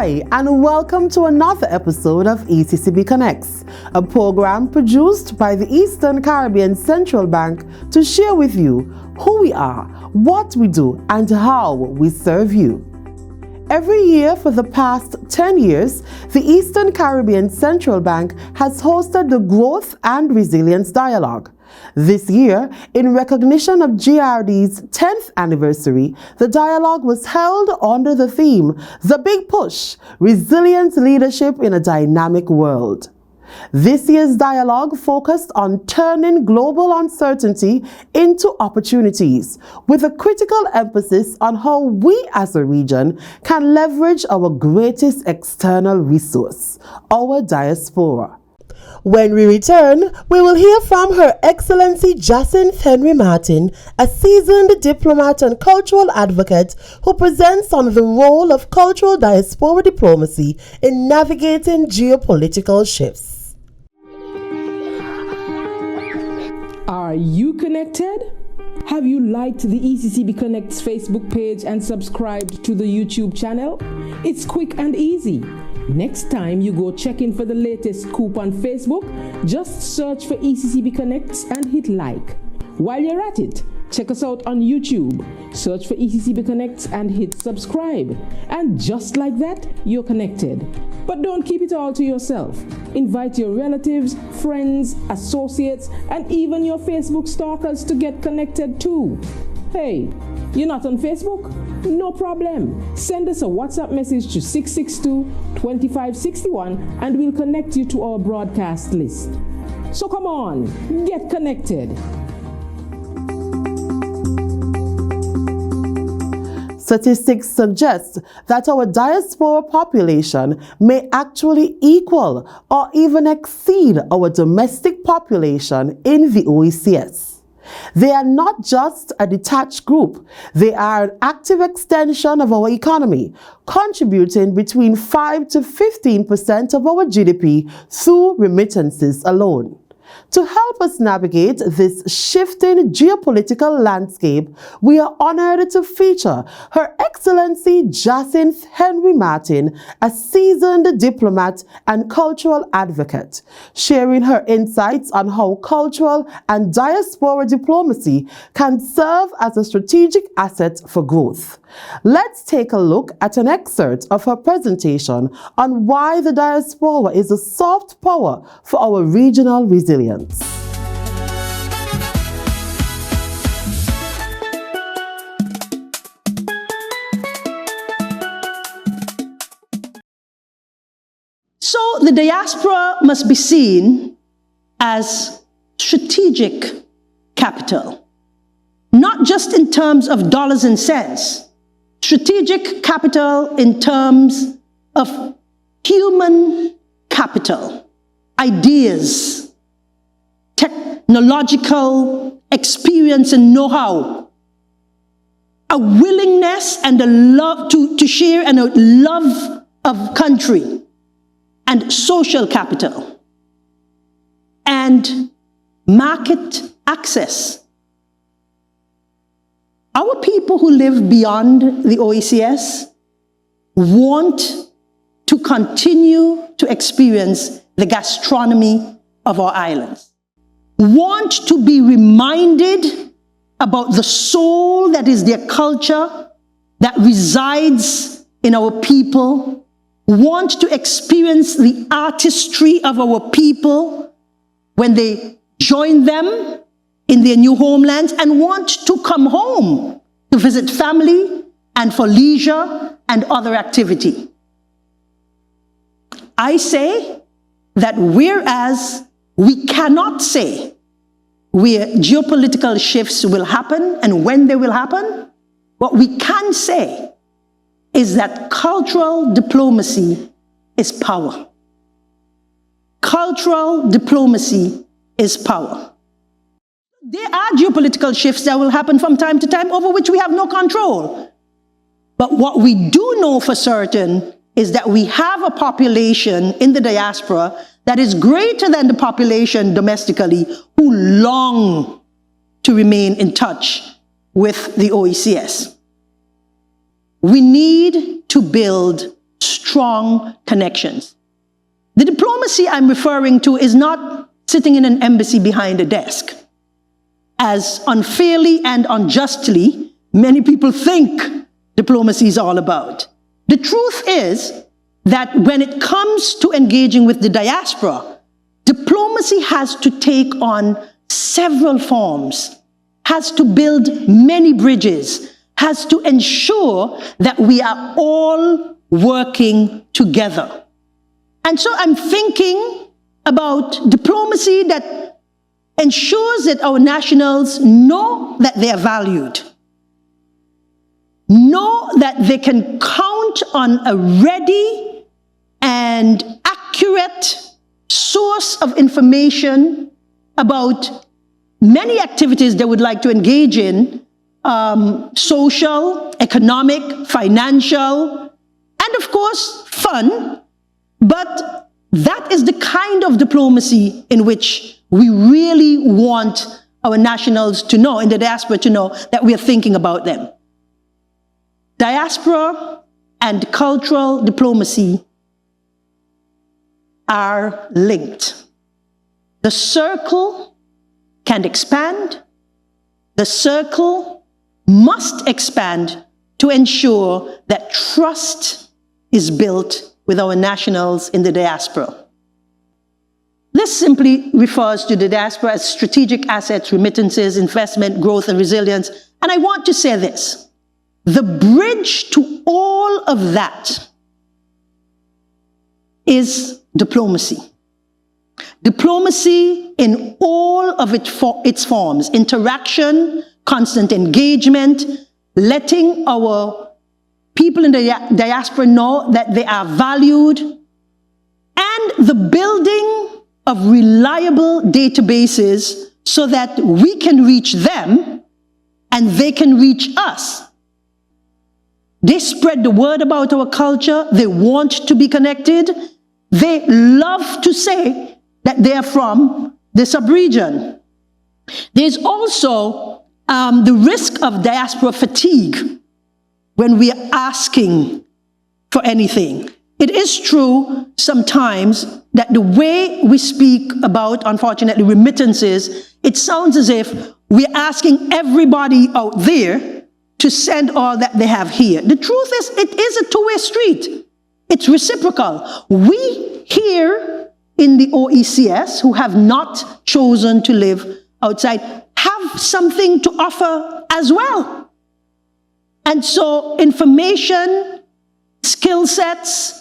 Hi, and welcome to another episode of ECCB Connects, a program produced by the Eastern Caribbean Central Bank to share with you who we are, what we do, and how we serve you. Every year for the past 10 years, the Eastern Caribbean Central Bank has hosted the Growth and Resilience Dialogue. This year, in recognition of GRD's 10th anniversary, the dialogue was held under the theme, The Big Push, Resilient Leadership in a Dynamic World. This year's dialogue focused on turning global uncertainty into opportunities, with a critical emphasis on how we as a region can leverage our greatest external resource, our diaspora. When we return, we will hear from Her Excellency Jacinth Henry-Martin, a seasoned diplomat and cultural advocate who presents on the role of cultural diaspora diplomacy in navigating geopolitical shifts. Are you connected? Have you liked the ECCB Connects Facebook page and subscribed to the YouTube channel? It's quick and easy. Next time you go check in for the latest scoop on Facebook, just search for ECCB Connects and hit like. While you're at it, check us out on YouTube. Search for ECCB Connects and hit subscribe. And just like that, you're connected. But don't keep it all to yourself. Invite your relatives, friends, associates, and even your Facebook stalkers to get connected too. Hey, you're not on Facebook? No problem. Send us a WhatsApp message to 662-2561 and we'll connect you to our broadcast list. So come on, get connected. Statistics suggest that our diaspora population may actually equal or even exceed our domestic population in the OECS. They are not just a detached group, they are an active extension of our economy, contributing between 5 to 15% of our GDP through remittances alone. To help us navigate this shifting geopolitical landscape, we are honored to feature Her Excellency Jacinth Henry-Martin, a seasoned diplomat and cultural advocate, sharing her insights on how cultural and diaspora diplomacy can serve as a strategic asset for growth. Let's take a look at an excerpt of her presentation on why the diaspora is a soft power for our regional resilience. So the diaspora must be seen as strategic capital, not just in terms of dollars and cents, strategic capital in terms of human capital, ideas, technological experience and know-how, a willingness and a love to share and a love of country, and social capital, and market access. Our people who live beyond the OECS want to continue to experience the gastronomy of our islands, want to be reminded about the soul that is their culture, that resides in our people, want to experience the artistry of our people when they join them in their new homelands, and want to come home to visit family and for leisure and other activity. I say that whereas we cannot say where geopolitical shifts will happen and when they will happen, what we can say is that cultural diplomacy is power. Cultural diplomacy is power. There are geopolitical shifts that will happen from time to time over which we have no control. But what we do know for certain is that we have a population in the diaspora that is greater than the population domestically who long to remain in touch with the OECS. We need to build strong connections. The diplomacy I'm referring to is not sitting in an embassy behind a desk, as unfairly and unjustly many people think diplomacy is all about. The truth is that when it comes to engaging with the diaspora, diplomacy has to take on several forms, has to build many bridges, has to ensure that we are all working together. And so I'm thinking about diplomacy that ensures that our nationals know that they are valued, know that they can count on a ready and accurate source of information about many activities they would like to engage in, social, economic, financial, and of course, fun. But that is the kind of diplomacy in which we really want our nationals to know, in the diaspora to know, that we are thinking about them. Diaspora and cultural diplomacy are linked. The circle can expand. The circle must expand to ensure that trust is built with our nationals in the diaspora. This simply refers to the diaspora as strategic assets, remittances, investment, growth, and resilience. And I want to say this: the bridge to all of that is diplomacy. Diplomacy in all of its forms: interaction, constant engagement, letting our people in the diaspora know that they are valued, and the building of reliable databases so that we can reach them and they can reach us. They spread the word about our culture. They want to be connected. They love to say that they are from the sub-region. There's also the risk of diaspora fatigue when we are asking for anything. It is true sometimes that the way we speak about, unfortunately, remittances, it sounds as if we're asking everybody out there to send all that they have here. The truth is, it is a two-way street. It's reciprocal. We here in the OECS, who have not chosen to live outside, have something to offer as well. And so information, skill sets,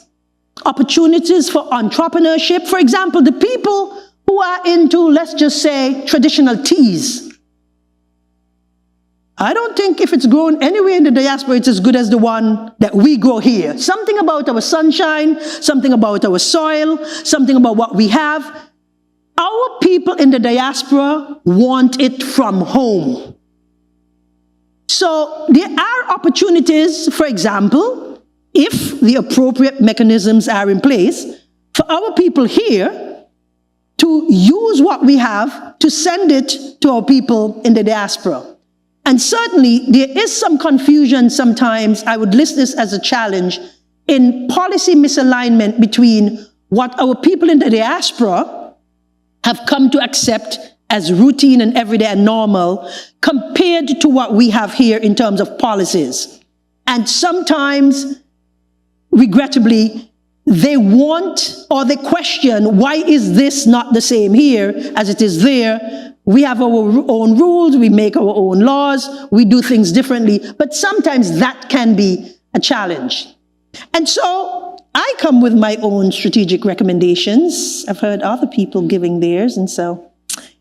opportunities for entrepreneurship. For example, the people who are into, let's just say, traditional teas. I don't think if it's grown anywhere in the diaspora, it's as good as the one that we grow here. Something about our sunshine, something about our soil, something about what we have. Our people in the diaspora want it from home. So there are opportunities, for example, if the appropriate mechanisms are in place, for our people here to use what we have to send it to our people in the diaspora. And certainly there is some confusion sometimes, I would list this as a challenge, in policy misalignment between what our people in the diaspora have come to accept as routine and everyday and normal compared to what we have here in terms of policies. And sometimes, regrettably, they want or they question, why is this not the same here as it is there? We have our own rules, we make our own laws, we do things differently, but sometimes that can be a challenge. And so I come with my own strategic recommendations. I've heard other people giving theirs, and so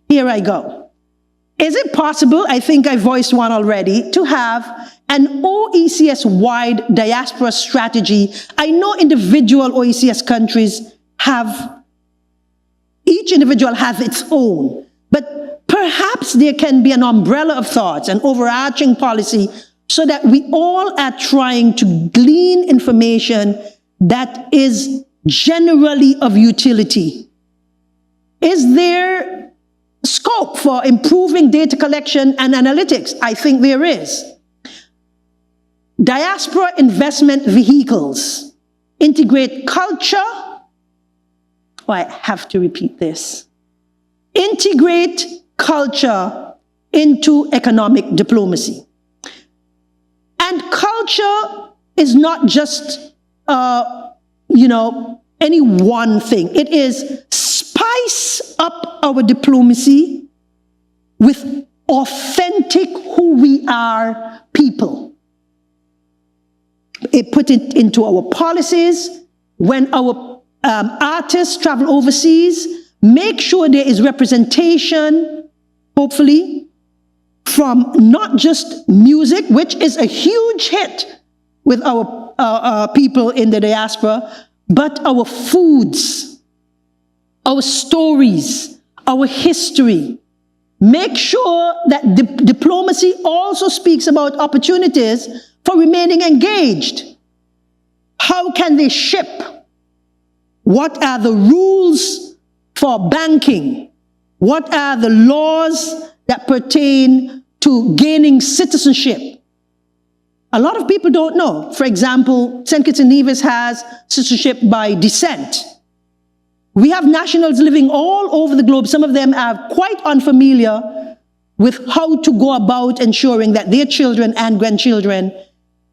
here I go. Is it possible, I think I voiced one already, to have an OECS-wide diaspora strategy? I know individual OECS countries have, each individual has its own, but perhaps there can be an umbrella of thoughts, an overarching policy, so that we all are trying to glean information that is generally of utility. Is there scope for improving data collection and analytics? I think there is. Diaspora investment vehicles. integrate culture, I have to repeat this, integrate culture into economic diplomacy. And culture is not just, any one thing. It is spice up our diplomacy with authentic who we are people. It put it into our policies. When our artists travel overseas, make sure there is representation, hopefully, from not just music, which is a huge hit with our people in the diaspora, but our foods, our stories, our history. Make sure that diplomacy also speaks about opportunities for remaining engaged. How can they ship? What are the rules for banking? What are the laws that pertain to gaining citizenship? A lot of people don't know. For example, St. Kitts and Nevis has citizenship by descent. We have nationals living all over the globe. Some of them are quite unfamiliar with how to go about ensuring that their children and grandchildren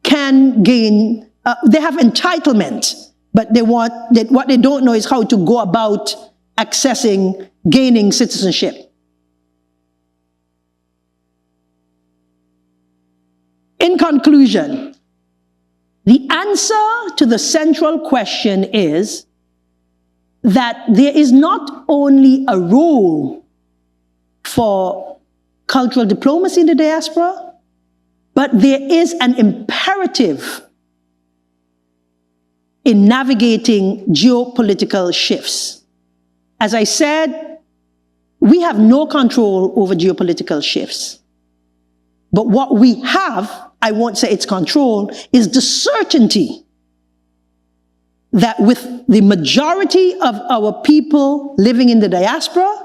can gain, they have entitlement, but what they don't know is how to go about accessing, gaining citizenship. In conclusion, the answer to the central question is that there is not only a role for cultural diplomacy in the diaspora, but there is an imperative in navigating geopolitical shifts. As I said, we have no control over geopolitical shifts. But what we have, I won't say it's control, is the certainty that with the majority of our people living in the diaspora,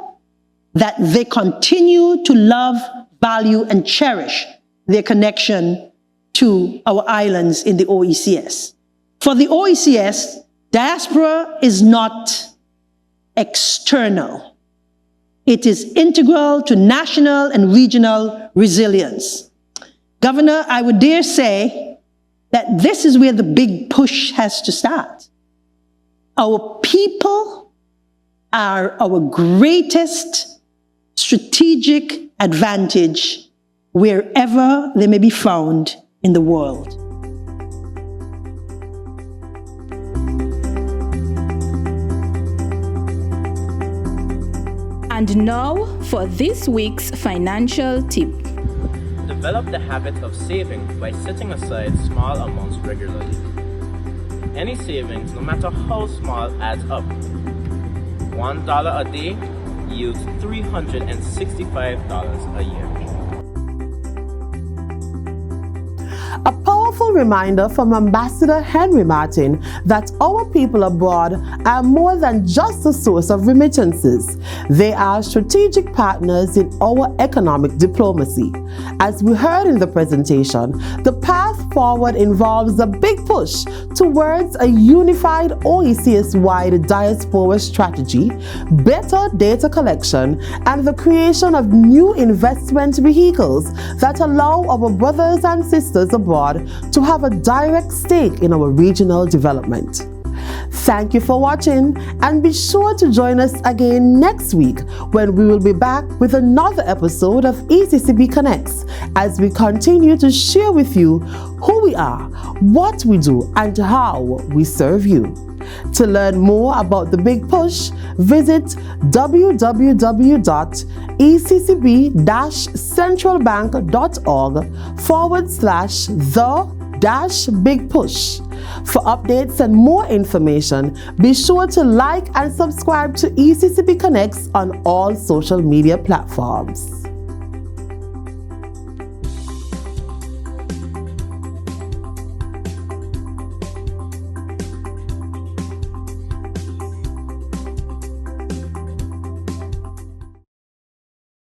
that they continue to love, value, and cherish their connection to our islands in the OECS. For the OECS, diaspora is not external. It is integral to national and regional resilience. Governor, I would dare say that this is where the big push has to start. Our people are our greatest strategic advantage wherever they may be found in the world. And now for this week's financial tip. Develop the habit of saving by setting aside small amounts regularly. Any savings, no matter how small, adds up. $1 a day yields $365 a year. A powerful reminder from Ambassador Henry-Martin that our people abroad are more than just a source of remittances. They are strategic partners in our economic diplomacy. As we heard in the presentation, the path forward involves a big push towards a unified OECS-wide diaspora strategy, better data collection, and the creation of new investment vehicles that allow our brothers and sisters abroad to have a direct stake in our regional development. Thank you for watching, and be sure to join us again next week when we will be back with another episode of ECCB Connects as we continue to share with you who we are, what we do, and how we serve you. To learn more about the Big Push, visit www.eccb-centralbank.org/the-big push. For updates and more information, be sure to like and subscribe to ECCB Connects on all social media platforms.